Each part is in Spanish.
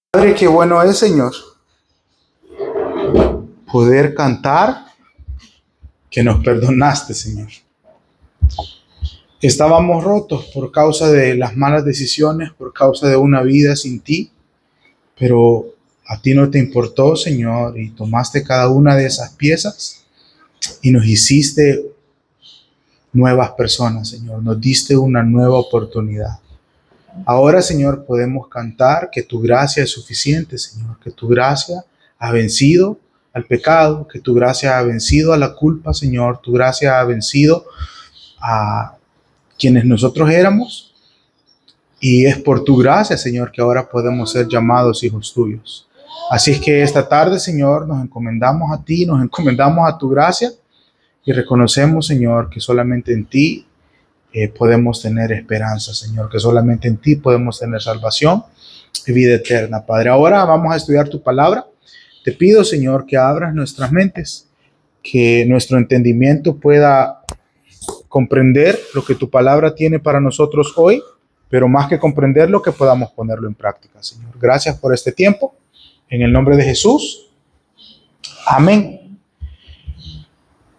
Padre, qué bueno es, Señor, poder cantar que nos perdonaste, Señor. Estábamos rotos por causa de las malas decisiones, por causa de una vida sin ti, pero a ti no te importó, Señor, y tomaste cada una de esas piezas y nos hiciste nuevas personas, Señor. Nos diste una nueva oportunidad. Ahora, Señor, podemos cantar que tu gracia es suficiente, Señor, que tu gracia ha vencido al pecado, que tu gracia ha vencido a la culpa, Señor, tu gracia ha vencido a quienes nosotros éramos, y es por tu gracia, Señor, que ahora podemos ser llamados hijos tuyos. Así es que esta tarde, Señor, nos encomendamos a ti, nos encomendamos a tu gracia y reconocemos, Señor, que solamente en ti podemos tener esperanza, Señor, que solamente en ti podemos tener salvación y vida eterna. Padre, ahora vamos a estudiar tu palabra. Te pido, Señor, que abras nuestras mentes, que nuestro entendimiento pueda comprender lo que tu palabra tiene para nosotros hoy, pero más que comprenderlo, que podamos ponerlo en práctica, Señor. Gracias por este tiempo. En el nombre de Jesús. Amén.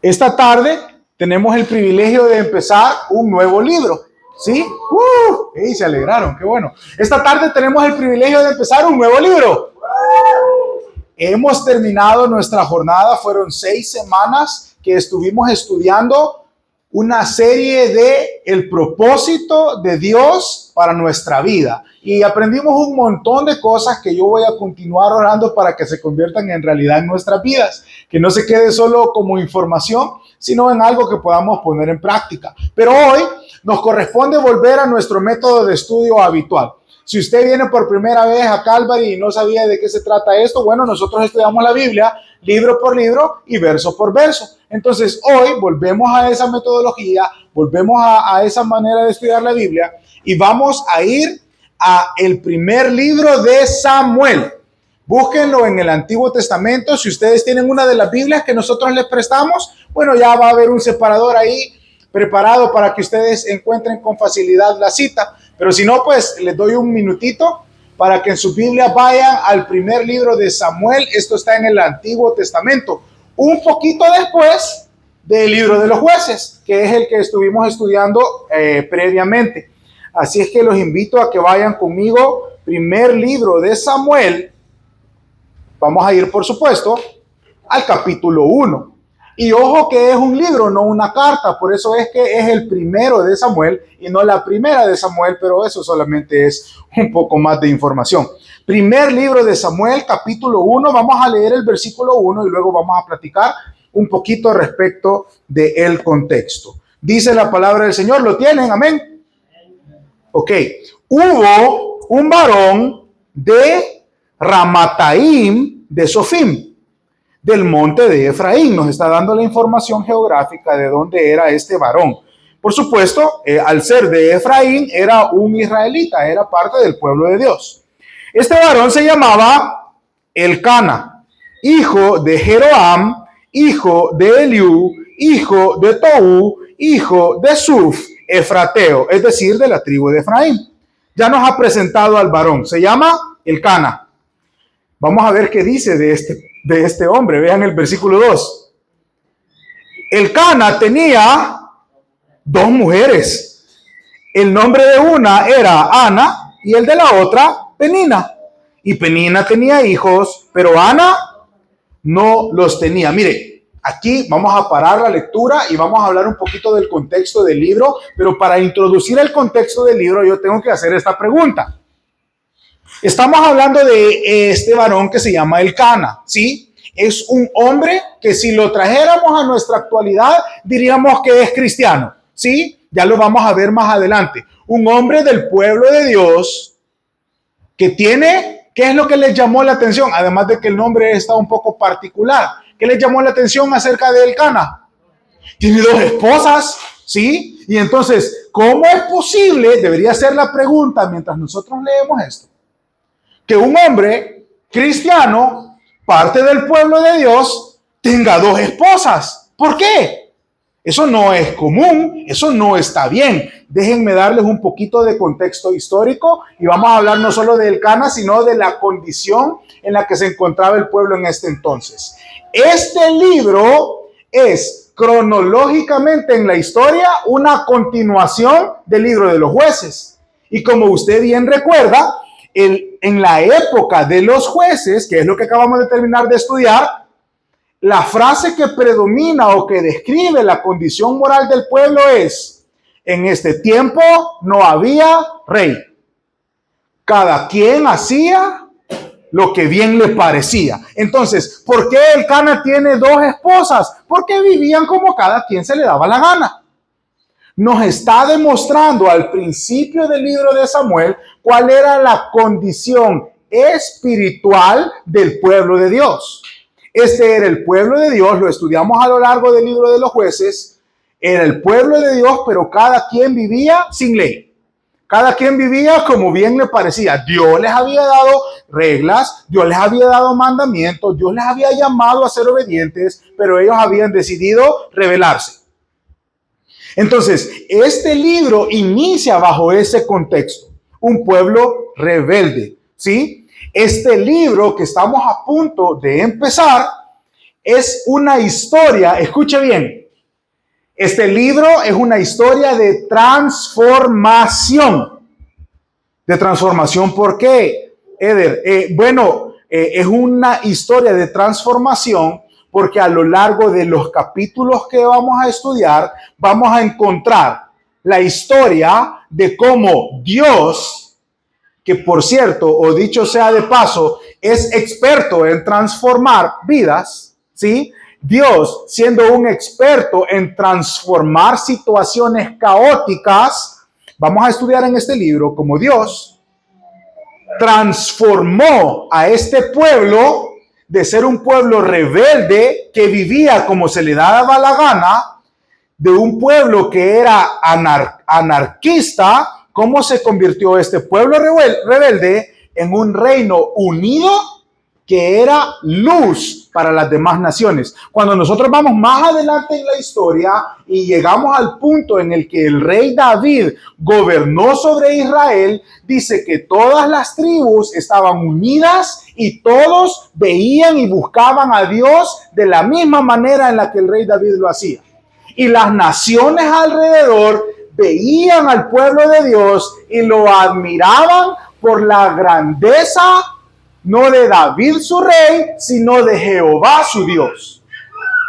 Esta tarde tenemos el privilegio de empezar un nuevo libro, ¿sí? ¡Ey! Se alegraron, qué bueno. Esta tarde tenemos el privilegio de empezar un nuevo libro. Hemos terminado nuestra jornada, fueron 6 semanas que estuvimos estudiando una serie de el propósito de Dios para nuestra vida. Y aprendimos un montón de cosas que yo voy a continuar orando para que se conviertan en realidad en nuestras vidas. Que no se quede solo como información, sino en algo que podamos poner en práctica. Pero hoy nos corresponde volver a nuestro método de estudio habitual. Si usted viene por primera vez a Calvary y no sabía de qué se trata esto, bueno, nosotros estudiamos la Biblia libro por libro y verso por verso. Entonces, hoy volvemos a esa metodología, volvemos a esa manera de estudiar la Biblia y vamos a ir a el primer libro de Samuel. Búsquenlo en el Antiguo Testamento. Si ustedes tienen una de las Biblias que nosotros les prestamos, bueno, ya va a haber un separador ahí preparado para que ustedes encuentren con facilidad la cita. Pero si no, pues les doy un minutito para que en su Biblia vayan al primer libro de Samuel. Esto está en el Antiguo Testamento, un poquito después del libro de los jueces, que es el que estuvimos estudiando previamente. Así es que los invito a que vayan conmigo, primer libro de Samuel. Vamos a ir, por supuesto, al capítulo 1. Y ojo que es un libro, no una carta. Por eso es que es el primero de Samuel y no la primera de Samuel, pero eso solamente es un poco más de información. Primer libro de Samuel, capítulo 1. Vamos a leer el versículo 1 y luego vamos a platicar un poquito respecto del contexto. Dice la palabra del Señor, ¿lo tienen? Amén. Ok. Hubo un varón de Ramataim de Sofim, del monte de Efraín. Nos está dando la información geográfica de dónde era este varón. Por supuesto, al ser de Efraín, era un israelita, era parte del pueblo de Dios. Este varón se llamaba Elcana, hijo de Jeroam, hijo de Eliú, hijo de Toú, hijo de Suf, efrateo, es decir, de la tribu de Efraín. Ya nos ha presentado al varón, se llama Elcana. Vamos a ver qué dice de este hombre. Vean el versículo 2. Elcana tenía 2 mujeres. El nombre de una era Ana y el de la otra Penina. Y Penina tenía hijos, pero Ana no los tenía. Mire, aquí vamos a parar la lectura y vamos a hablar un poquito del contexto del libro, pero para introducir el contexto del libro yo tengo que hacer esta pregunta. Estamos hablando de este varón que se llama Elcana, ¿sí? Es un hombre que si lo trajéramos a nuestra actualidad diríamos que es cristiano, ¿sí? Ya lo vamos a ver más adelante. Un hombre del pueblo de Dios que tiene, ¿qué es lo que les llamó la atención? Además de que el nombre está un poco particular. ¿Qué les llamó la atención acerca de Elcana? Tiene 2 esposas, ¿sí? Y entonces, ¿cómo es posible? Debería ser la pregunta mientras nosotros leemos esto. Que un hombre cristiano, parte del pueblo de Dios, tenga 2 esposas. ¿Por qué? Eso no es común, eso no está bien. déjenme darles un poquito de contexto histórico y vamos a hablar no solo del Cana, sino de la condición en la que se encontraba el pueblo en este entonces. Este libro es cronológicamente en la historia una continuación del libro de los jueces. Y como usted bien recuerda, en la época de los jueces, que es lo que acabamos de terminar de estudiar, la frase que predomina o que describe la condición moral del pueblo es: en este tiempo no había rey. Cada quien hacía lo que bien le parecía. Entonces, ¿por qué el Cana tiene dos esposas? Porque vivían como cada quien se le daba la gana. Nos está demostrando al principio del libro de Samuel cuál era la condición espiritual del pueblo de Dios. Este era el pueblo de Dios, lo estudiamos a lo largo del libro de los jueces. Era el pueblo de Dios, pero cada quien vivía sin ley. Cada quien vivía como bien le parecía. Dios les había dado reglas, Dios les había dado mandamientos, Dios les había llamado a ser obedientes, pero ellos habían decidido rebelarse. Entonces, este libro inicia bajo ese contexto. Un pueblo rebelde, ¿sí? Este libro que estamos a punto de empezar es una historia, escuche bien, este libro es una historia de transformación. ¿De transformación por qué, Eder? Es una historia de transformación porque a lo largo de los capítulos que vamos a estudiar, vamos a encontrar la historia de cómo Dios, que por cierto, o dicho sea de paso, es experto en transformar vidas, ¿sí? Dios, siendo un experto en transformar situaciones caóticas, vamos a estudiar en este libro cómo Dios transformó a este pueblo de ser un pueblo rebelde que vivía como se le daba la gana, de un pueblo que era anarquista. ¿Cómo se convirtió este pueblo rebelde en un reino unido que era luz para las demás naciones? Cuando nosotros vamos más adelante en la historia y llegamos al punto en el que el rey David gobernó sobre Israel, dice que todas las tribus estaban unidas y todos veían y buscaban a Dios de la misma manera en la que el rey David lo hacía. Y las naciones alrededor veían al pueblo de Dios y lo admiraban por la grandeza, no de David su rey, sino de Jehová su Dios.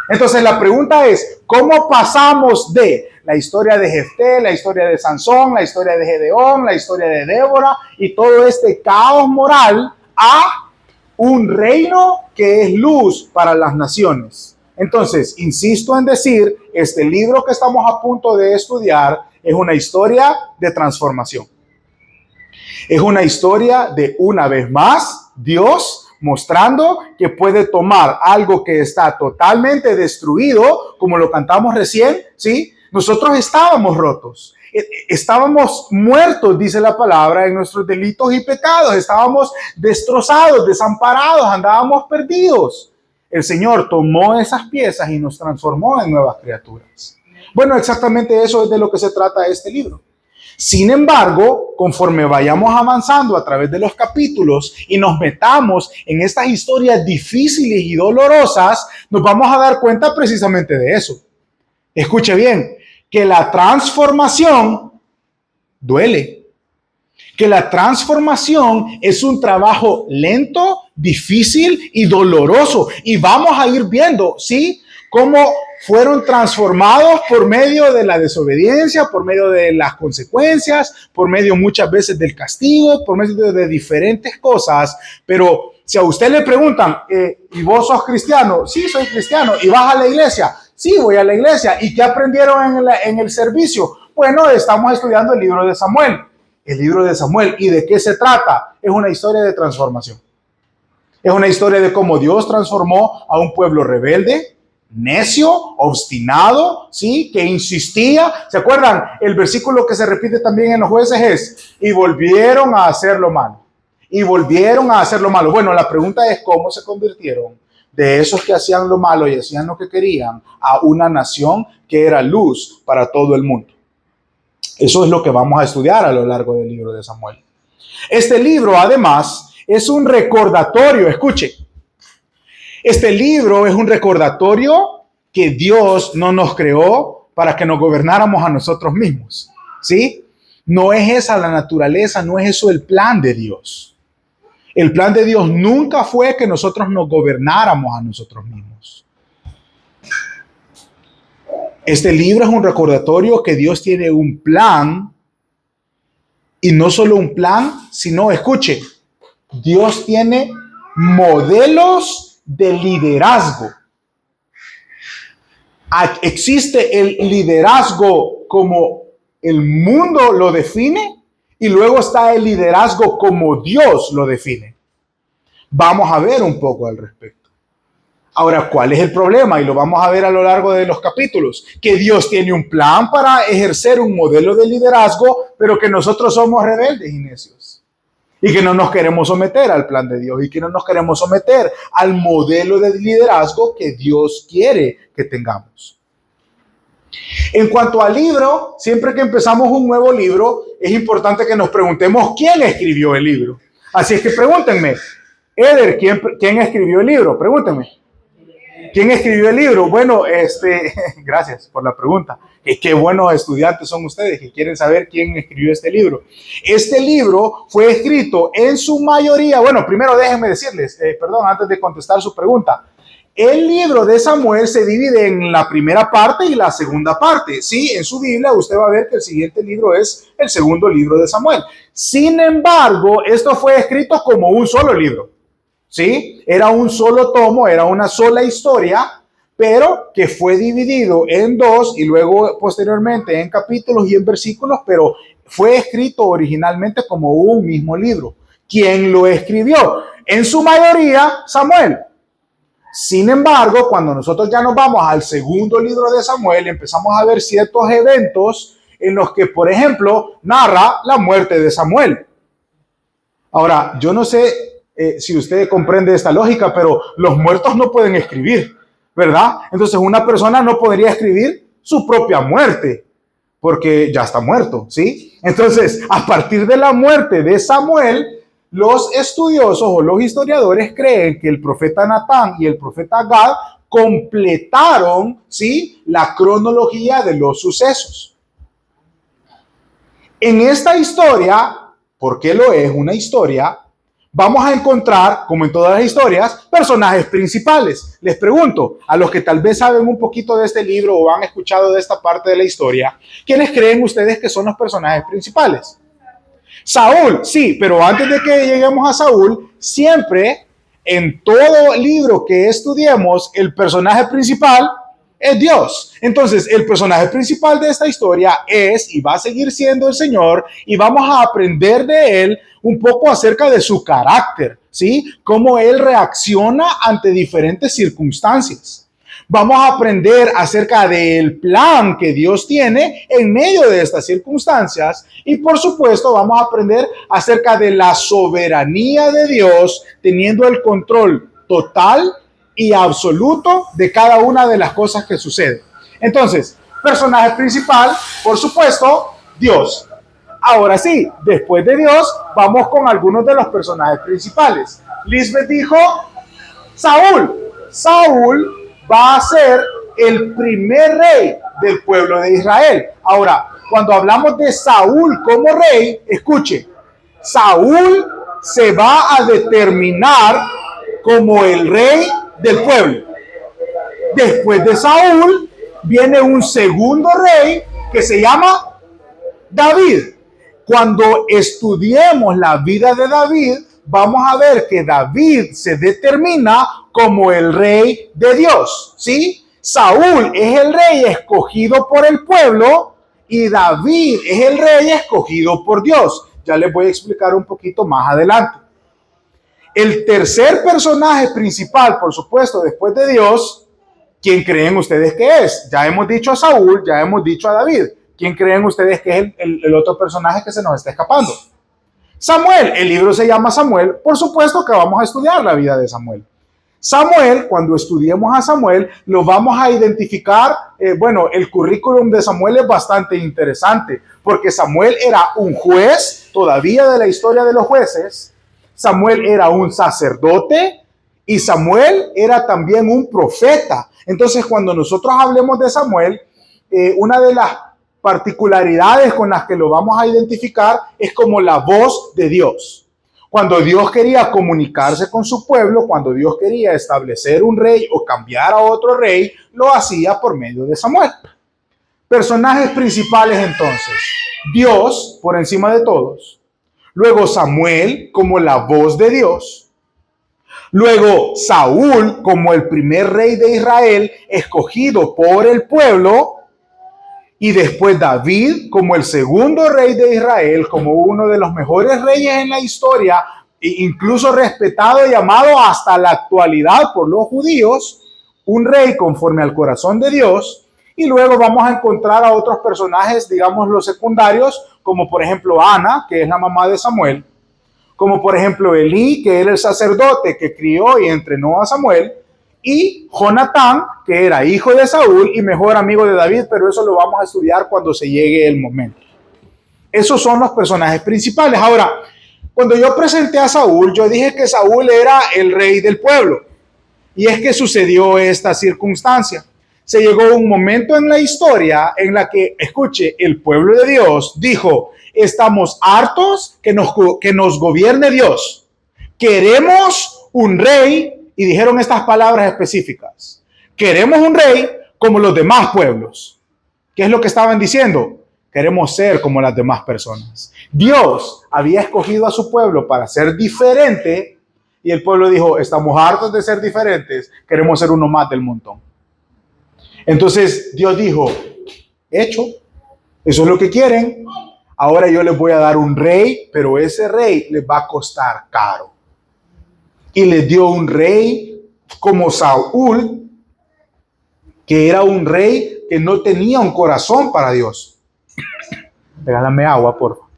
Entonces la pregunta es, ¿cómo pasamos de la historia de Jefté, la historia de Sansón, la historia de Gedeón, la historia de Débora y todo este caos moral a un reino que es luz para las naciones? Entonces, insisto en decir, este libro que estamos a punto de estudiar es una historia de transformación. Es una historia de, una vez más, Dios mostrando que puede tomar algo que está totalmente destruido, como lo cantamos recién, ¿sí? Nosotros estábamos rotos, estábamos muertos, dice la palabra, en nuestros delitos y pecados, estábamos destrozados, desamparados, andábamos perdidos. El Señor tomó esas piezas y nos transformó en nuevas criaturas. Bueno, exactamente eso es de lo que se trata este libro. Sin embargo, conforme vayamos avanzando a través de los capítulos y nos metamos en estas historias difíciles y dolorosas, nos vamos a dar cuenta precisamente de eso. Escuche bien, que la transformación duele. Que la transformación es un trabajo lento, difícil y doloroso. Y vamos a ir viendo, ¿sí?, cómo fueron transformados por medio de la desobediencia, por medio de las consecuencias, por medio muchas veces del castigo, por medio de diferentes cosas. Pero si a usted le preguntan, ¿y vos sos cristiano? Sí, soy cristiano. ¿Y vas a la iglesia? Sí, voy a la iglesia. ¿Y qué aprendieron en el servicio? Bueno, estamos estudiando el libro de Samuel. El libro de Samuel. ¿Y de qué se trata? Es una historia de transformación. Es una historia de cómo Dios transformó a un pueblo rebelde, necio, obstinado, ¿sí?, que insistía. ¿Se acuerdan? El versículo que se repite también en los jueces es, y volvieron a hacer lo malo. Y volvieron a hacer lo malo. Bueno, la pregunta es cómo se convirtieron de esos que hacían lo malo y hacían lo que querían a una nación que era luz para todo el mundo. Eso es lo que vamos a estudiar a lo largo del libro de Samuel. Este libro, además, es un recordatorio. Escuche, este libro es un recordatorio que Dios no nos creó para que nos gobernáramos a nosotros mismos, ¿sí? No es esa la naturaleza, no es eso el plan de Dios. El plan de Dios nunca fue que nosotros nos gobernáramos a nosotros mismos. Este libro es un recordatorio que Dios tiene un plan, y no solo un plan, sino, escuche, Dios tiene modelos de liderazgo. Existe el liderazgo como el mundo lo define, y luego está el liderazgo como Dios lo define. Vamos a ver un poco al respecto. Ahora, ¿cuál es el problema? Y lo vamos a ver a lo largo de los capítulos. Que Dios tiene un plan para ejercer un modelo de liderazgo, pero que nosotros somos rebeldes y necios. Y que no nos queremos someter al plan de Dios y que no nos queremos someter al modelo de liderazgo que Dios quiere que tengamos. En cuanto al libro, siempre que empezamos un nuevo libro, es importante que nos preguntemos quién escribió el libro. Así es que pregúntenme, Eder, ¿quién escribió el libro? Pregúntenme. ¿Quién escribió el libro? Bueno, gracias por la pregunta. Qué buenos estudiantes son ustedes que quieren saber quién escribió este libro. Este libro fue escrito en su mayoría. Bueno, primero déjenme decirles, antes de contestar su pregunta. El libro de Samuel se divide en la primera parte y la segunda parte. Sí, en su Biblia usted va a ver que el siguiente libro es el segundo libro de Samuel. Sin embargo, esto fue escrito como un solo libro. ¿Sí? Era un solo tomo, era una sola historia, pero que fue dividido en dos y luego posteriormente en capítulos y en versículos, pero fue escrito originalmente como un mismo libro. ¿Quién lo escribió? En su mayoría, Samuel. Sin embargo, cuando nosotros ya nos vamos al segundo libro de Samuel, empezamos a ver ciertos eventos en los que, por ejemplo, narra la muerte de Samuel. Ahora, yo no sé si usted comprende esta lógica, pero los muertos no pueden escribir, ¿verdad? Entonces una persona no podría escribir su propia muerte, porque ya está muerto, ¿sí? Entonces, a partir de la muerte de Samuel, los estudiosos o los historiadores creen que el profeta Natán y el profeta Gad completaron, ¿sí?, la cronología de los sucesos. En esta historia, porque lo es una historia, vamos a encontrar, como en todas las historias, personajes principales. Les pregunto, a los que tal vez saben un poquito de este libro o han escuchado de esta parte de la historia, ¿quiénes creen ustedes que son los personajes principales? Saúl, sí, pero antes de que lleguemos a Saúl, siempre en todo libro que estudiemos, el personaje principal es Dios. Entonces, el personaje principal de esta historia es y va a seguir siendo el Señor, y vamos a aprender de él un poco acerca de su carácter, ¿sí? Cómo él reacciona ante diferentes circunstancias. Vamos a aprender acerca del plan que Dios tiene en medio de estas circunstancias, y por supuesto vamos a aprender acerca de la soberanía de Dios, teniendo el control total y absoluto de cada una de las cosas que suceden. Entonces, personaje principal, por supuesto, Dios. Ahora sí, después de Dios, vamos con algunos de los personajes principales. Lisbeth dijo, Saúl. Saúl va a ser el primer rey del pueblo de Israel. Ahora, cuando hablamos de Saúl como rey, escuche, Saúl se va a determinar como el rey del pueblo. Después de Saúl viene un segundo rey que se llama David. Cuando estudiemos la vida de David, vamos a ver que David se determina como el rey de Dios, ¿sí? Saúl es el rey escogido por el pueblo y David es el rey escogido por Dios. Ya les voy a explicar un poquito más adelante. El tercer personaje principal, por supuesto, después de Dios, ¿quién creen ustedes que es? Ya hemos dicho a Saúl, ya hemos dicho a David. ¿Quién creen ustedes que es el otro personaje que se nos está escapando? Samuel. El libro se llama Samuel. Por supuesto que vamos a estudiar la vida de Samuel. Samuel, cuando estudiemos a Samuel, lo vamos a identificar. El currículum de Samuel es bastante interesante, porque Samuel era un juez, todavía de la historia de los jueces. Samuel era un sacerdote y Samuel era también un profeta. Entonces, cuando nosotros hablemos de Samuel, una de las particularidades con las que lo vamos a identificar es como la voz de Dios. Cuando Dios quería comunicarse con su pueblo, cuando Dios quería establecer un rey o cambiar a otro rey, lo hacía por medio de Samuel. Personajes principales entonces: Dios por encima de todos, luego Samuel como la voz de Dios, luego Saúl como el primer rey de Israel escogido por el pueblo, y después David como el segundo rey de Israel, como uno de los mejores reyes en la historia, incluso respetado y amado hasta la actualidad por los judíos, un rey conforme al corazón de Dios. Y luego vamos a encontrar a otros personajes, digamos los secundarios, como por ejemplo Ana, que es la mamá de Samuel, como por ejemplo Elí, que era el sacerdote que crió y entrenó a Samuel, y Jonatán, que era hijo de Saúl y mejor amigo de David, pero eso lo vamos a estudiar cuando se llegue el momento. Esos son los personajes principales. Ahora, cuando yo presenté a Saúl, yo dije que Saúl era el rey del pueblo. Y es que sucedió esta circunstancia. Se llegó un momento en la historia en la que, escuche, el pueblo de Dios dijo: estamos hartos que nos gobierne Dios. Queremos un rey. Y dijeron estas palabras específicas: queremos un rey como los demás pueblos. ¿Qué es lo que estaban diciendo? Queremos ser como las demás personas. Dios había escogido a su pueblo para ser diferente y el pueblo dijo: estamos hartos de ser diferentes, queremos ser uno más del montón. Entonces Dios dijo: hecho, eso es lo que quieren. Ahora yo les voy a dar un rey, pero ese rey les va a costar caro. Y les dio un rey como Saúl, que era un rey que no tenía un corazón para Dios. Regálame agua, por favor.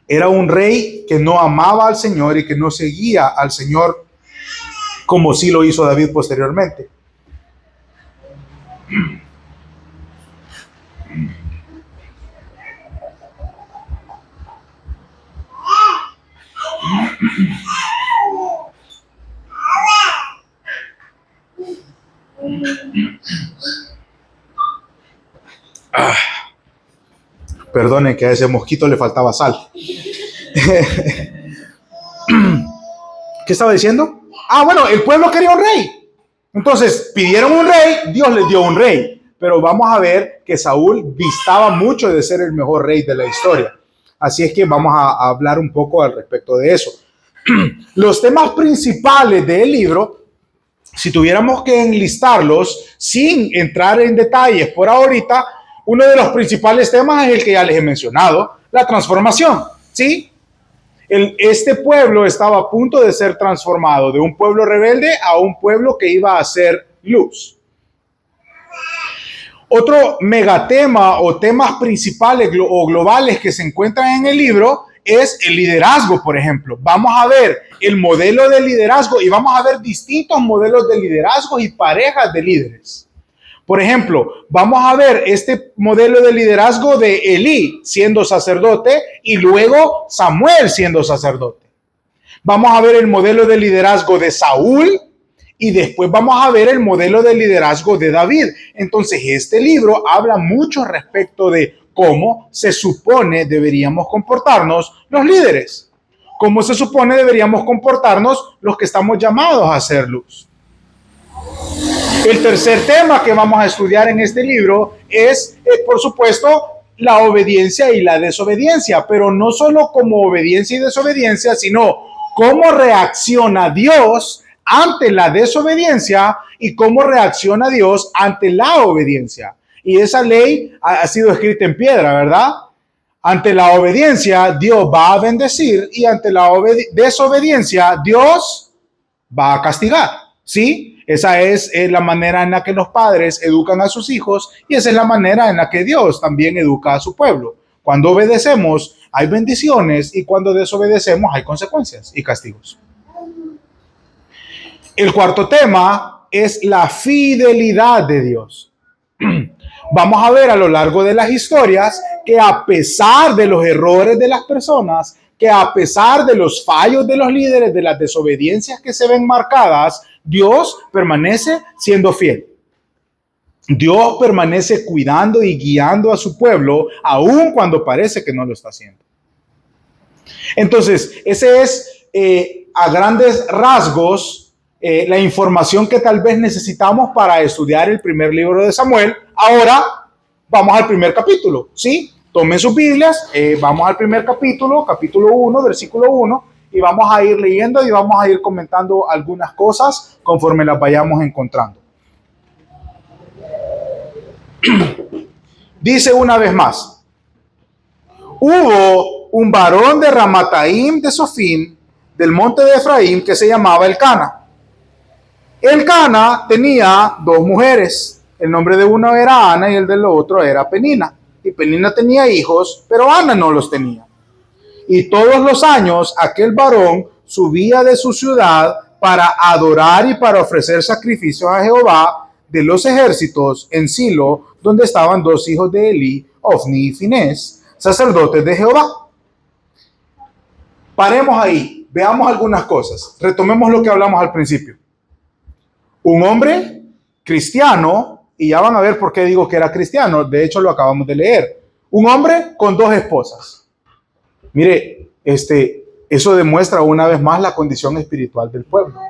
Era un rey que no amaba al Señor y que no seguía al Señor como sí lo hizo David posteriormente. Perdone que a ese mosquito le faltaba sal. ¿Qué estaba diciendo? El pueblo quería un rey. Entonces pidieron un rey, Dios les dio un rey. Pero vamos a ver que Saúl distaba mucho de ser el mejor rey de la historia. Así es que vamos a hablar un poco al respecto de eso. Los temas principales del libro, si tuviéramos que enlistarlos sin entrar en detalles por ahorita, uno de los principales temas es el que ya les he mencionado: la transformación, ¿sí? Este pueblo estaba a punto de ser transformado de un pueblo rebelde a un pueblo que iba a ser luz. Otro megatema o temas principales o globales que se encuentran en el libro es el liderazgo, por ejemplo. Vamos a ver el modelo de liderazgo y vamos a ver distintos modelos de liderazgo y parejas de líderes. Por ejemplo, vamos a ver este modelo de liderazgo de Elí siendo sacerdote y luego Samuel siendo sacerdote. Vamos a ver el modelo de liderazgo de Saúl y después vamos a ver el modelo de liderazgo de David. Entonces, este libro habla mucho respecto de cómo se supone deberíamos comportarnos los líderes. Cómo se supone deberíamos comportarnos los que estamos llamados a ser luz. El tercer tema que vamos a estudiar en este libro es, por supuesto, la obediencia y la desobediencia, pero no solo como obediencia y desobediencia, sino cómo reacciona Dios ante la desobediencia y cómo reacciona Dios ante la obediencia. Y esa ley ha sido escrita en piedra, ¿verdad? Ante la obediencia, Dios va a bendecir y ante la desobediencia, Dios va a castigar, ¿sí? Esa es la manera en la que los padres educan a sus hijos y esa es la manera en la que Dios también educa a su pueblo. Cuando obedecemos hay bendiciones y cuando desobedecemos hay consecuencias y castigos. El cuarto tema es la fidelidad de Dios. Vamos a ver a lo largo de las historias que a pesar de los errores de las personas, que a pesar de los fallos de los líderes, de las desobediencias que se ven marcadas, Dios permanece siendo fiel. Dios permanece cuidando y guiando a su pueblo, aun cuando parece que no lo está haciendo. Entonces, ese es a grandes rasgos la información que tal vez necesitamos para estudiar el primer libro de Samuel. Ahora vamos al primer capítulo, ¿sí? Tomen sus Biblias, vamos al primer capítulo, capítulo 1, versículo 1, y vamos a ir leyendo y vamos a ir comentando algunas cosas conforme las vayamos encontrando. Dice una vez más: hubo un varón de Ramataim de Sofim, del monte de Efraín, que se llamaba Elcana. Elcana tenía dos mujeres. El nombre de uno era Ana y el del otro era Penina. Y Penina tenía hijos, pero Ana no los tenía. Y todos los años aquel varón subía de su ciudad para adorar y para ofrecer sacrificios a Jehová de los ejércitos en Silo, donde estaban dos hijos de Elí, Ofni y Finés, sacerdotes de Jehová. Paremos ahí, veamos algunas cosas. Retomemos lo que hablamos al principio. Un hombre cristiano, y ya van a ver por qué digo que era cristiano, de hecho lo acabamos de leer. Un hombre con dos esposas. Mire, eso demuestra una vez más la condición espiritual del pueblo.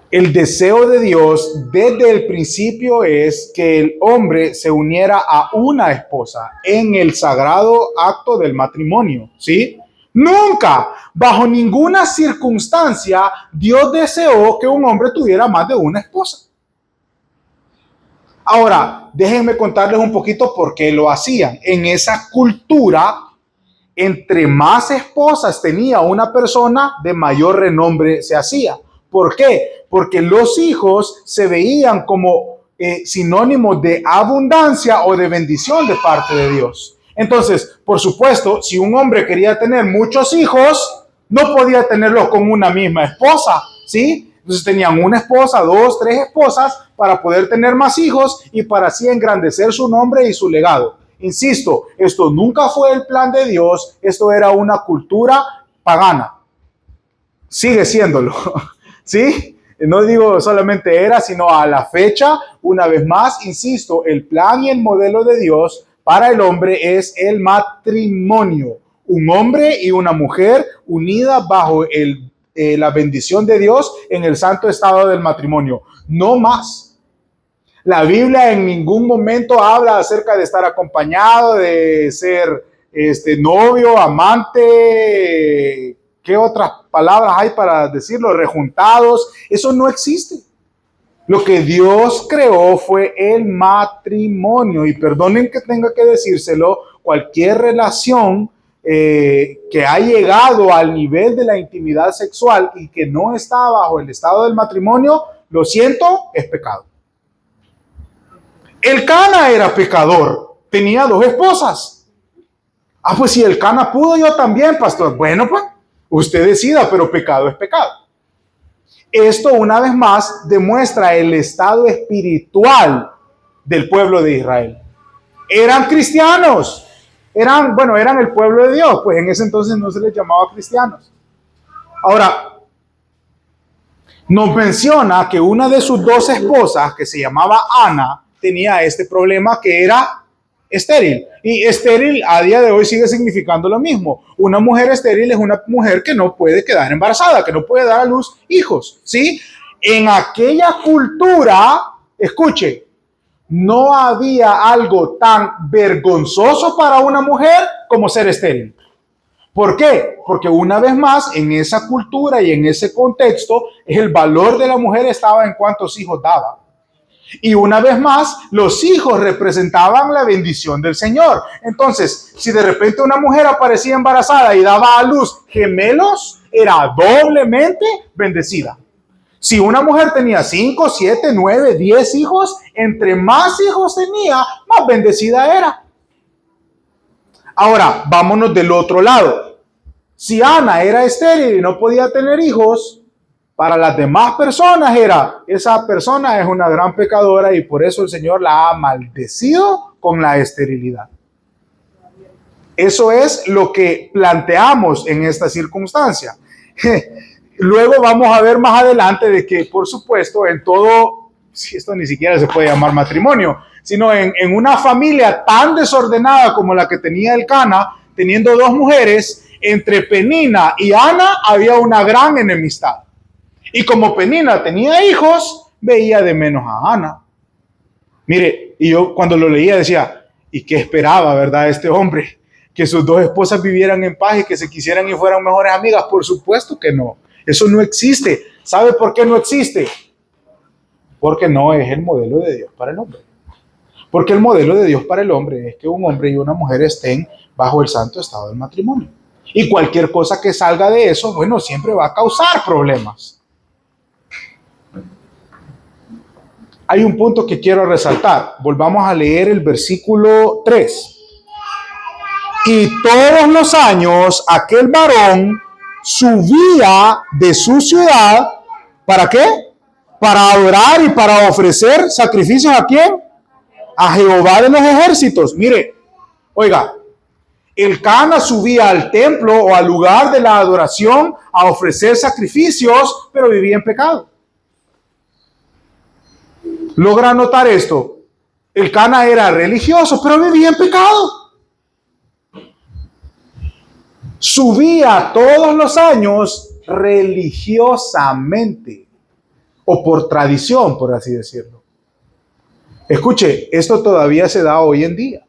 El deseo de Dios desde el principio es que el hombre se uniera a una esposa en el sagrado acto del matrimonio, ¿sí? Nunca, bajo ninguna circunstancia, Dios deseó que un hombre tuviera más de una esposa. Ahora, déjenme contarles un poquito por qué lo hacían. En esa cultura, entre más esposas tenía una persona, de mayor renombre se hacía. ¿Por qué? Porque los hijos se veían como sinónimos de abundancia o de bendición de parte de Dios. Entonces, por supuesto, si un hombre quería tener muchos hijos, no podía tenerlos con una misma esposa, ¿sí? Entonces tenían una esposa, dos, tres esposas para poder tener más hijos y para así engrandecer su nombre y su legado. Insisto, esto nunca fue el plan de Dios, esto era una cultura pagana. Sigue siéndolo, ¿sí? No digo solamente era, sino a la fecha, una vez más, insisto, el plan y el modelo de Dios para el hombre es el matrimonio. Un hombre y una mujer unidas bajo la bendición de Dios en el santo estado del matrimonio. No más. La Biblia en ningún momento habla acerca de estar acompañado, de ser novio, amante. ¿Qué otras palabras hay para decirlo? Rejuntados. Eso no existe. Lo que Dios creó fue el matrimonio. Y perdonen que tenga que decírselo, cualquier relación que ha llegado al nivel de la intimidad sexual y que no está bajo el estado del matrimonio, lo siento, es pecado. Elcana era pecador, tenía dos esposas. Pues si Elcana pudo, yo también, pastor. Bueno, pues, usted decida, pero pecado es pecado. Esto, una vez más, demuestra el estado espiritual del pueblo de Israel. Eran cristianos, eran el pueblo de Dios, pues en ese entonces no se les llamaba cristianos. Ahora, nos menciona que una de sus dos esposas, que se llamaba Ana, tenía este problema que era estéril. Y estéril a día de hoy sigue significando lo mismo. Una mujer estéril es una mujer que no puede quedar embarazada, que no puede dar a luz hijos, ¿sí? En aquella cultura, escuche, no había algo tan vergonzoso para una mujer como ser estéril. ¿Por qué? Porque una vez más, en esa cultura y en ese contexto, el valor de la mujer estaba en cuántos hijos daba. Y una vez más, los hijos representaban la bendición del Señor. Entonces, si de repente una mujer aparecía embarazada y daba a luz gemelos, era doblemente bendecida. Si una mujer tenía 5, 7, 9, 10 hijos, entre más hijos tenía, más bendecida era. Ahora, vámonos del otro lado. Si Ana era estéril y no podía tener hijos, para las demás personas esa persona es una gran pecadora y por eso el Señor la ha maldecido con la esterilidad. Eso es lo que planteamos en esta circunstancia. Luego vamos a ver más adelante de que, por supuesto, en todo, si esto ni siquiera se puede llamar matrimonio, sino en una familia tan desordenada como la que tenía Elcana, teniendo dos mujeres, entre Penina y Ana había una gran enemistad. Y como Penina tenía hijos, veía de menos a Ana. Mire, y yo cuando lo leía decía, ¿y qué esperaba, verdad, este hombre? Que sus dos esposas vivieran en paz y que se quisieran y fueran mejores amigas. Por supuesto que no. Eso no existe. ¿Sabe por qué no existe? Porque no es el modelo de Dios para el hombre. Porque el modelo de Dios para el hombre es que un hombre y una mujer estén bajo el santo estado del matrimonio. Y cualquier cosa que salga de eso, bueno, siempre va a causar problemas. Hay un punto que quiero resaltar. Volvamos a leer el versículo 3. Y todos los años aquel varón subía de su ciudad, ¿para qué? Para adorar y para ofrecer sacrificios ¿a quién? A Jehová de los ejércitos. Mire, oiga, Elcana subía al templo o al lugar de la adoración a ofrecer sacrificios, pero vivía en pecado. ¿Logra notar esto? Elcana era religioso, pero vivía en pecado. Subía todos los años religiosamente o por tradición, por así decirlo. Escuche, esto todavía se da hoy en día.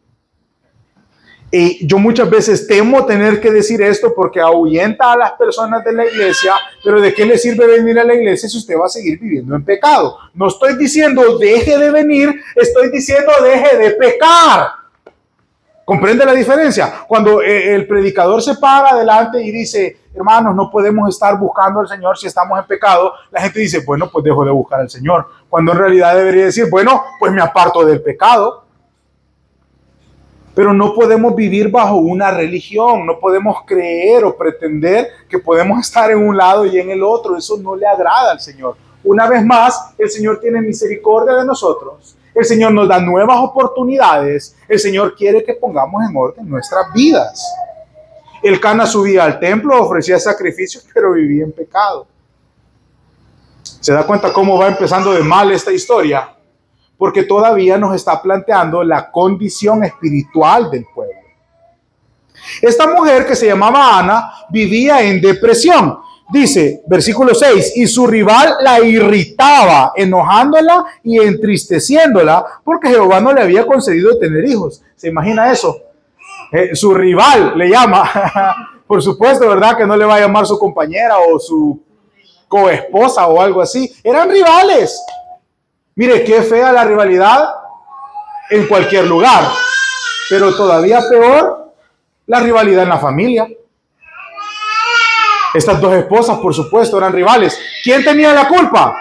Y yo muchas veces temo tener que decir esto porque ahuyenta a las personas de la iglesia, pero ¿de qué le sirve venir a la iglesia si usted va a seguir viviendo en pecado? No estoy diciendo deje de venir, estoy diciendo deje de pecar. ¿Comprende la diferencia? Cuando el predicador se para adelante y dice, hermanos, no podemos estar buscando al Señor si estamos en pecado, la gente dice, bueno, pues dejo de buscar al Señor. Cuando en realidad debería decir, bueno, pues me aparto del pecado. Pero no podemos vivir bajo una religión, no podemos creer o pretender que podemos estar en un lado y en el otro. Eso no le agrada al Señor. Una vez más, el Señor tiene misericordia de nosotros. El Señor nos da nuevas oportunidades. El Señor quiere que pongamos en orden nuestras vidas. Elcana subía al templo, ofrecía sacrificios, pero vivía en pecado. ¿Se da cuenta cómo va empezando de mal esta historia? Porque todavía nos está planteando la condición espiritual del pueblo. Esta mujer que se llamaba Ana vivía en depresión. Dice, versículo 6, y su rival la irritaba, enojándola y entristeciéndola, porque Jehová no le había concedido tener hijos. ¿Se imagina eso? Su rival le llama. Por supuesto, ¿verdad? Que no le va a llamar su compañera o su coesposa o algo así. Eran rivales. Mire, qué fea la rivalidad en cualquier lugar. Pero todavía peor, la rivalidad en la familia. Estas dos esposas, por supuesto, eran rivales. ¿Quién tenía la culpa?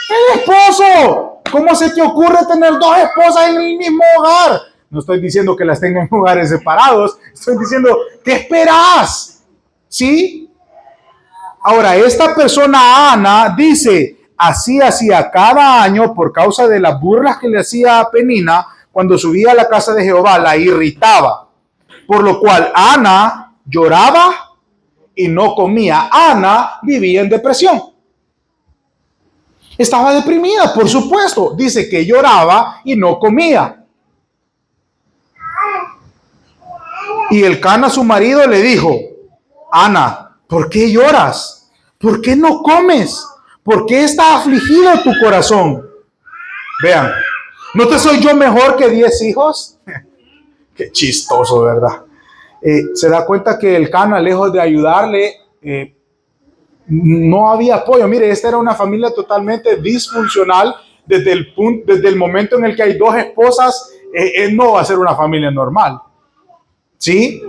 ¡El esposo! ¿Cómo se te ocurre tener dos esposas en el mismo hogar? No estoy diciendo que las tengan en hogares separados. Estoy diciendo, ¿qué esperas? ¿Sí? Ahora, esta persona, Ana, dice, así hacía cada año por causa de las burlas que le hacía a Penina cuando subía a la casa de Jehová, la irritaba. Por lo cual, Ana lloraba y no comía. Ana vivía en depresión. Estaba deprimida, por supuesto. Dice que lloraba y no comía. Y Elcana, su marido, le dijo, Ana, ¿por qué lloras? ¿Por qué no comes? ¿Por qué está afligido tu corazón? Vean, ¿no te soy yo mejor que 10 hijos? Qué chistoso, ¿verdad? Se da cuenta que Elcana, lejos de ayudarle, no había apoyo. Mire, esta era una familia totalmente disfuncional desde el momento en el que hay dos esposas. No va a ser una familia normal, ¿sí?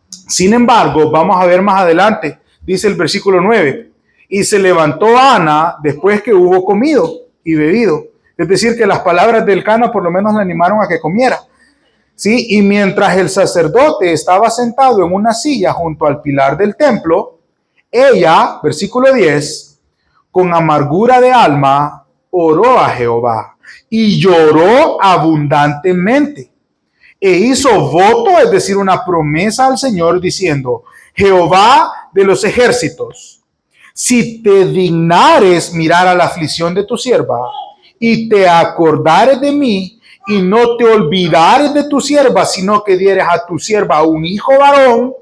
Sin embargo, vamos a ver más adelante, dice el versículo 9, y se levantó Ana después que hubo comido y bebido. Es decir, que las palabras de Elcana por lo menos le animaron a que comiera. ¿sí? Y mientras el sacerdote estaba sentado en una silla junto al pilar del templo, ella, versículo 10, con amargura de alma, oró a Jehová y lloró abundantemente. E hizo voto, es decir, una promesa al Señor diciendo: Jehová de los ejércitos, si te dignares mirar a la aflicción de tu sierva y te acordares de mí y no te olvidares de tu sierva, sino que dieres a tu sierva un hijo varón,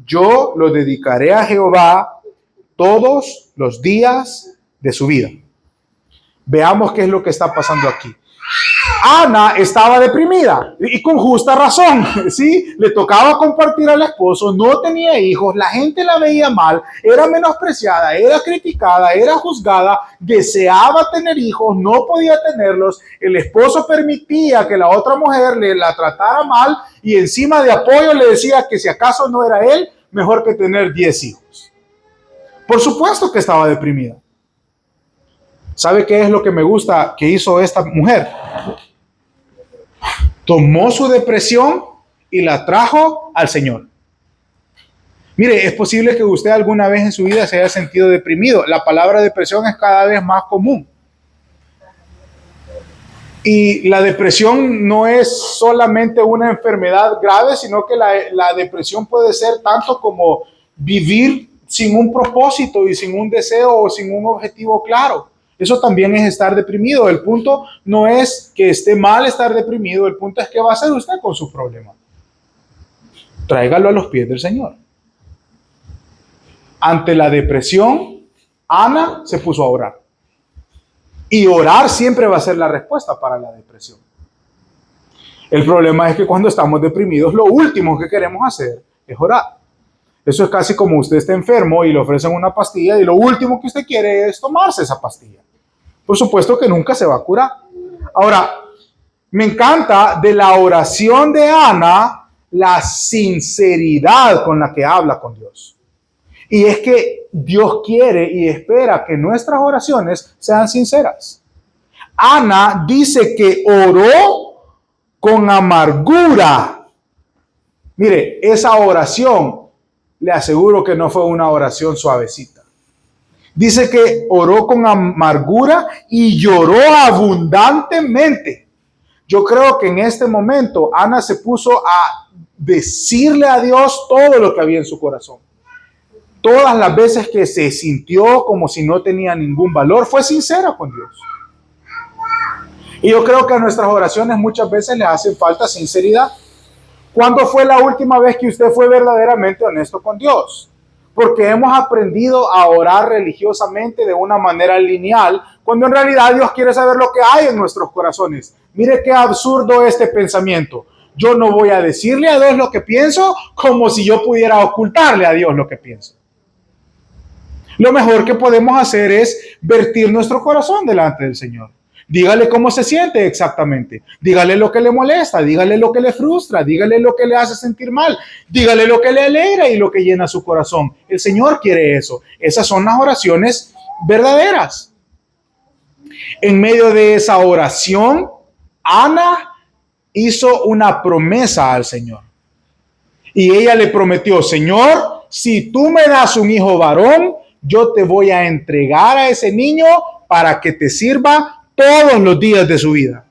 yo lo dedicaré a Jehová todos los días de su vida. Veamos qué es lo que está pasando aquí. Ana estaba deprimida y con justa razón, ¿sí? Le tocaba compartir al esposo, no tenía hijos, la gente la veía mal, era menospreciada, era criticada, era juzgada, deseaba tener hijos, no podía tenerlos, el esposo permitía que la otra mujer la tratara mal y encima de apoyo le decía que si acaso no era él, mejor que tener 10 hijos. Por supuesto que estaba deprimida. ¿Sabe qué es lo que me gusta que hizo esta mujer? Tomó su depresión y la trajo al Señor. Mire, es posible que usted alguna vez en su vida se haya sentido deprimido. La palabra depresión es cada vez más común. Y la depresión no es solamente una enfermedad grave, sino que la depresión puede ser tanto como vivir sin un propósito y sin un deseo o sin un objetivo claro. Eso también es estar deprimido. El punto no es que esté mal estar deprimido, el punto es qué va a hacer usted con su problema. Tráigalo a los pies del Señor. Ante la depresión, Ana se puso a orar. Y orar siempre va a ser la respuesta para la depresión. El problema es que cuando estamos deprimidos, lo último que queremos hacer es orar. Eso es casi como usted está enfermo y le ofrecen una pastilla y lo último que usted quiere es tomarse esa pastilla. Por supuesto que nunca se va a curar. Ahora, me encanta de la oración de Ana la sinceridad con la que habla con Dios. Y es que Dios quiere y espera que nuestras oraciones sean sinceras. Ana dice que oró con amargura. Mire, esa oración, le aseguro que no fue una oración suavecita. Dice que oró con amargura y lloró abundantemente. Yo creo que en este momento Ana se puso a decirle a Dios todo lo que había en su corazón. Todas las veces que se sintió como si no tenía ningún valor, fue sincera con Dios. Y yo creo que a nuestras oraciones muchas veces le hace falta sinceridad. ¿Cuándo fue la última vez que usted fue verdaderamente honesto con Dios? Porque hemos aprendido a orar religiosamente de una manera lineal, cuando en realidad Dios quiere saber lo que hay en nuestros corazones. Mire qué absurdo este pensamiento. Yo no voy a decirle a Dios lo que pienso como si yo pudiera ocultarle a Dios lo que pienso. Lo mejor que podemos hacer es vertir nuestro corazón delante del Señor. Dígale cómo se siente exactamente. Dígale lo que le molesta, dígale lo que le frustra, dígale lo que le hace sentir mal, dígale lo que le alegra y lo que llena su corazón. El Señor quiere eso. Esas son las oraciones verdaderas. En medio de esa oración, Ana hizo una promesa al Señor. Y ella le prometió: Señor, si tú me das un hijo varón, yo te voy a entregar a ese niño para que te sirva todos los días de su vida.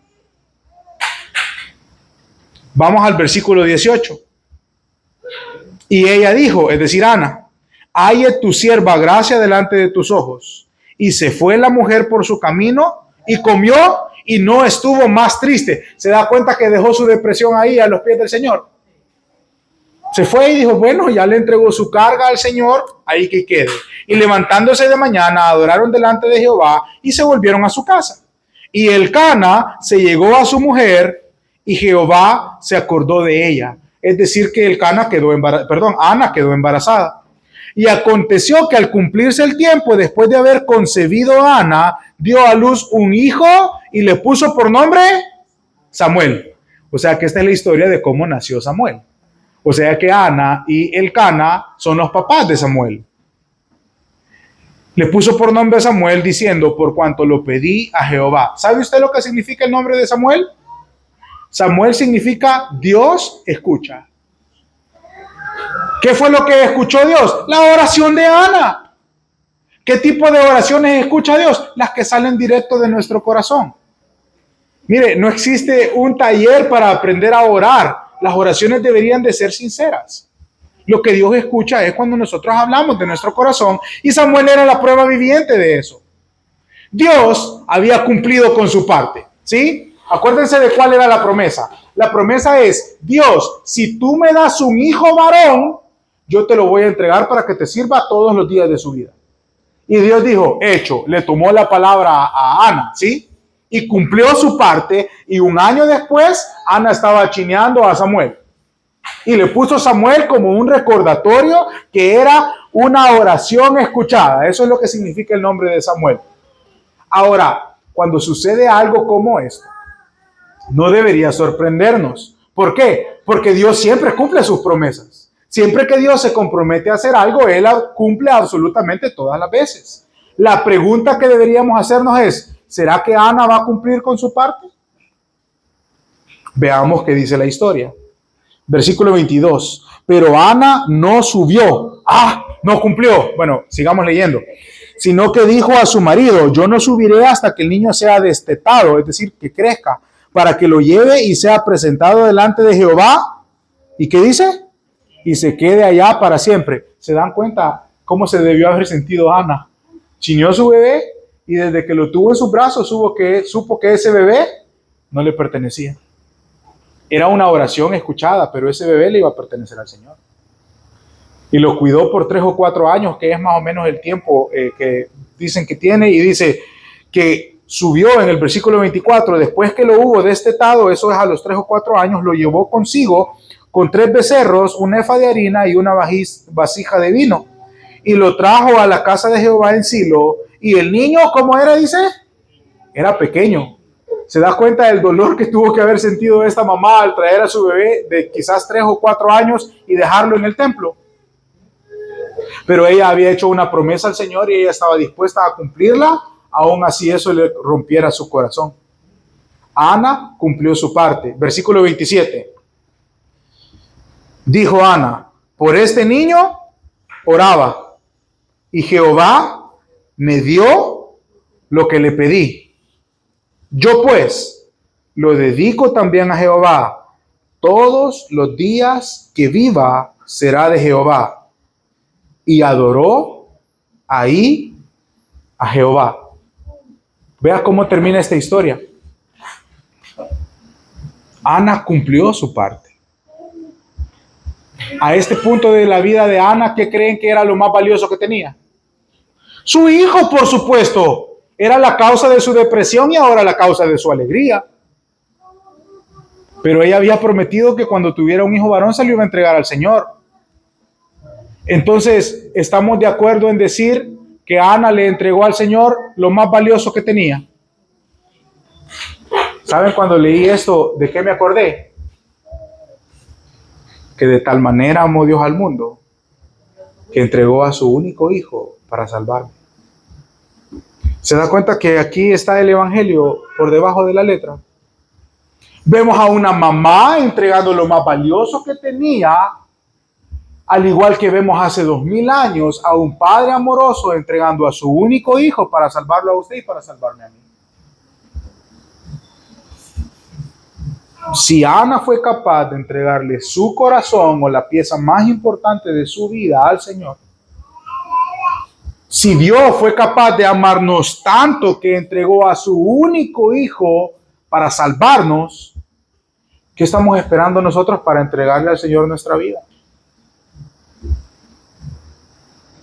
Vamos al versículo 18. Y ella dijo, es decir, Ana: halle tu sierva gracia delante de tus ojos. Y se fue la mujer por su camino y comió y no estuvo más triste. Se da cuenta que dejó su depresión ahí a los pies del Señor. Se fue y dijo, bueno, ya le entregó su carga al Señor, ahí que quede. Y levantándose de mañana, adoraron delante de Jehová y se volvieron a su casa. Y Elcana se llegó a su mujer y Jehová se acordó de ella. Es decir, que Ana quedó embarazada. Y aconteció que al cumplirse el tiempo, después de haber concebido a Ana, dio a luz un hijo y le puso por nombre Samuel. O sea que esta es la historia de cómo nació Samuel. O sea que Ana y Elcana son los papás de Samuel. Le puso por nombre Samuel diciendo, por cuanto lo pedí a Jehová. ¿Sabe usted lo que significa el nombre de Samuel? Samuel significa Dios escucha. ¿Qué fue lo que escuchó Dios? La oración de Ana. ¿Qué tipo de oraciones escucha Dios? Las que salen directo de nuestro corazón. Mire, no existe un taller para aprender a orar. Las oraciones deberían de ser sinceras. Lo que Dios escucha es cuando nosotros hablamos de nuestro corazón, y Samuel era la prueba viviente de eso. Dios había cumplido con su parte, ¿sí? Acuérdense de cuál era la promesa. La promesa es: Dios, si tú me das un hijo varón, yo te lo voy a entregar para que te sirva todos los días de su vida. Y Dios dijo, hecho, le tomó la palabra a Ana, ¿sí? Y cumplió su parte, y un año después, Ana estaba chineando a Samuel. Y le puso Samuel como un recordatorio que era una oración escuchada. Eso es lo que significa el nombre de Samuel. Ahora, cuando sucede algo como esto, no debería sorprendernos. ¿Por qué? Porque Dios siempre cumple sus promesas. Siempre que Dios se compromete a hacer algo, Él cumple absolutamente todas las veces. La pregunta que deberíamos hacernos es, ¿será que Ana va a cumplir con su parte? Veamos qué dice la historia. Versículo 22. Pero Ana no subió. No cumplió. Bueno, sigamos leyendo. Sino que dijo a su marido, yo no subiré hasta que el niño sea destetado, es decir, que crezca, para que lo lleve y sea presentado delante de Jehová. ¿Y qué dice? Y se quede allá para siempre. ¿Se dan cuenta cómo se debió haber sentido Ana? Chineó su bebé y desde que lo tuvo en sus brazos supo que ese bebé no le pertenecía. Era una oración escuchada, pero ese bebé le iba a pertenecer al Señor. Y lo cuidó por 3 o 4 años, que es más o menos el tiempo que dicen que tiene. Y dice que subió en el versículo 24, después que lo hubo destetado, eso es a los 3 o 4 años, lo llevó consigo con 3 becerros, un efa de harina y una vasija de vino. Y lo trajo a la casa de Jehová en Silo. Y el niño, ¿cómo era? Dice, era pequeño. ¿Se da cuenta del dolor que tuvo que haber sentido esta mamá al traer a su bebé de quizás 3 o 4 años y dejarlo en el templo? Pero ella había hecho una promesa al Señor y ella estaba dispuesta a cumplirla, aún así eso le rompiera su corazón. Ana cumplió su parte. Versículo 27. Dijo Ana, por este niño oraba, y Jehová me dio lo que le pedí. Yo pues lo dedico también a Jehová. Todos los días que viva será de Jehová. Y adoró ahí a Jehová. Vea cómo termina esta historia. Ana cumplió su parte. A este punto de la vida de Ana, ¿qué creen que era lo más valioso que tenía? Su hijo, por supuesto. Era la causa de su depresión y ahora la causa de su alegría. Pero ella había prometido que cuando tuviera un hijo varón se lo iba a entregar al Señor. Entonces, ¿estamos de acuerdo en decir que Ana le entregó al Señor lo más valioso que tenía? ¿Saben cuando leí esto, de qué me acordé? Que de tal manera amó Dios al mundo, que entregó a su único hijo para salvarme. ¿Se da cuenta que aquí está el evangelio por debajo de la letra? Vemos a una mamá entregando lo más valioso que tenía, al igual que vemos hace 2000 años a un padre amoroso entregando a su único hijo para salvarlo a usted y para salvarme a mí. Si Ana fue capaz de entregarle su corazón o la pieza más importante de su vida al Señor, si Dios fue capaz de amarnos tanto que entregó a su único hijo para salvarnos, ¿qué estamos esperando nosotros para entregarle al Señor nuestra vida?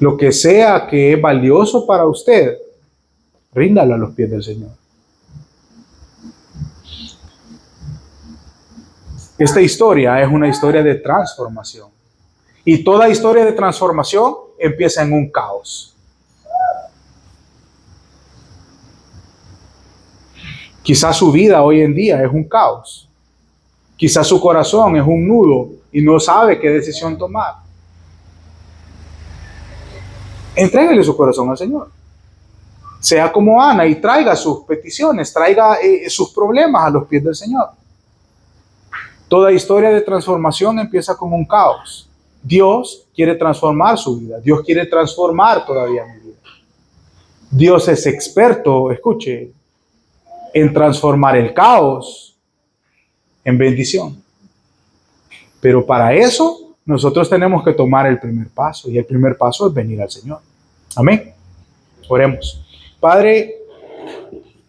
Lo que sea que es valioso para usted, ríndalo a los pies del Señor. Esta historia es una historia de transformación. Y toda historia de transformación empieza en un caos. Quizás su vida hoy en día es un caos. Quizás su corazón es un nudo y no sabe qué decisión tomar. Entréguele su corazón al Señor. Sea como Ana y traiga sus peticiones, traiga sus problemas a los pies del Señor. Toda historia de transformación empieza con un caos. Dios quiere transformar su vida. Dios quiere transformar todavía mi vida. Dios es experto, escuche, en transformar el caos en bendición. Pero para eso nosotros tenemos que tomar el primer paso, y el primer paso es venir al Señor. Amén. Oremos. Padre,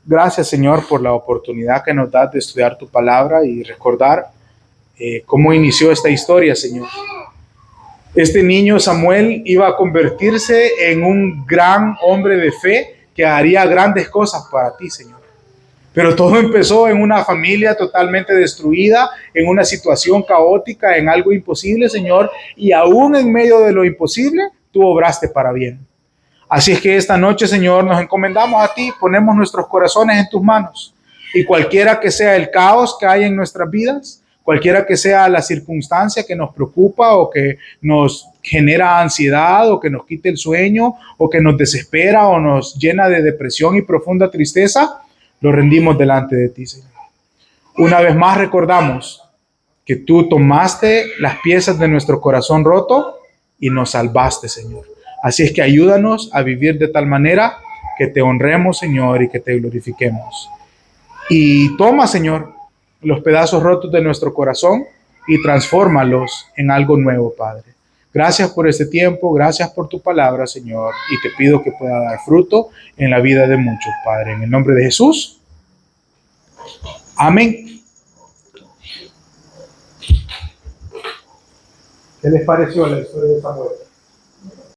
gracias, Señor, por la oportunidad que nos das de estudiar tu palabra y recordar cómo inició esta historia, Señor. Este niño Samuel iba a convertirse en un gran hombre de fe que haría grandes cosas para ti, Señor. Pero todo empezó en una familia totalmente destruida, en una situación caótica, en algo imposible, Señor. Y aún en medio de lo imposible, tú obraste para bien. Así es que esta noche, Señor, nos encomendamos a ti, ponemos nuestros corazones en tus manos. Y cualquiera que sea el caos que hay en nuestras vidas, cualquiera que sea la circunstancia que nos preocupa o que nos genera ansiedad o que nos quite el sueño o que nos desespera o nos llena de depresión y profunda tristeza, lo rendimos delante de ti, Señor. Una vez más recordamos que tú tomaste las piezas de nuestro corazón roto y nos salvaste, Señor. Así es que ayúdanos a vivir de tal manera que te honremos, Señor, y que te glorifiquemos. Y toma, Señor, los pedazos rotos de nuestro corazón y transfórmalos en algo nuevo, Padre. Gracias por este tiempo, gracias por tu palabra, Señor, y te pido que pueda dar fruto en la vida de muchos, Padre. En el nombre de Jesús. Amén. ¿Qué les pareció la historia de Samuel?